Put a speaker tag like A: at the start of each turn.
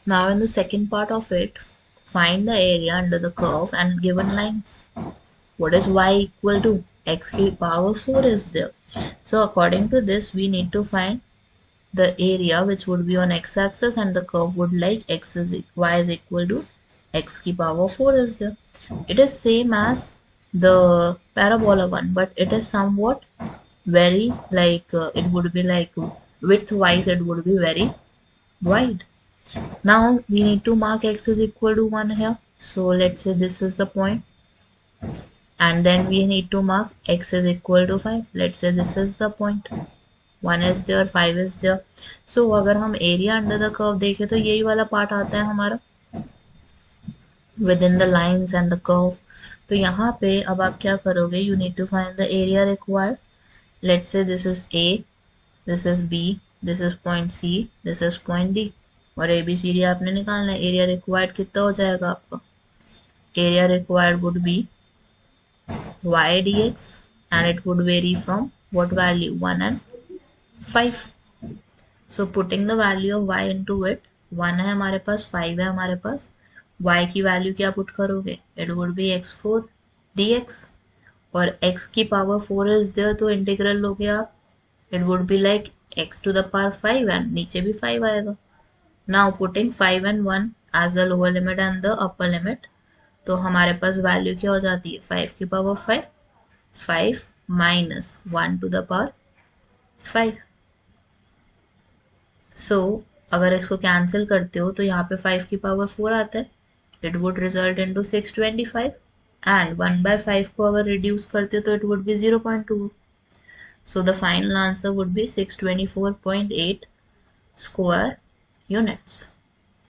A: Now in the second part of it, find the area under the curve and given lines. What is y equal to? X to the power 4 is there. So according to this, we need to find the area which would be on x-axis, and the curve would like y is equal to x to the power 4 is there. It is same as the parabola one, but it is somewhat very like it would be like width wise it would be very wide. Now we need to mark x is equal to 1 here. So let's say this is the point, and then we need to mark x is equal to 5. Let's say this is the point. 1 is there, 5 is there. So अगर हम area under the curve देखें तो यही वाला part आता है हमारा within the lines and the curve. तो यहाँ पे अब आप क्या करोगे? You need to find the area required. Let's say this is A, this is B, this is point C, this is point D. और ABCD आपने निकालना है. एरिया रिक्वायर्ड कितना हो जाएगा आपका? Area required would be y dx and it would vary from what value? 1 and 5. So putting the value of y into it, 1 है हमारे पास, 5 है हमारे पास. y की वैल्यू क्या पुट करोगे? It would be x4 dx और x की power 4 is there, तो इंटीग्रल लोगे आप. It would be like x to the power 5 and नीचे भी 5 आएगा. Now putting 5 and 1 as the lower limit and the upper limit, तो हमारे पास वैल्यू क्या हो जाती है? 5 की power 5, 5 minus 1 to the power 5. So अगर इसको कैंसिल करते हो तो यहाँ पे 5 की पावर 4 आता है. It would result into 625 and 1/5 को अगर reduce करते हो तो it would be 0.2. So the final answer would be 624.8 square units.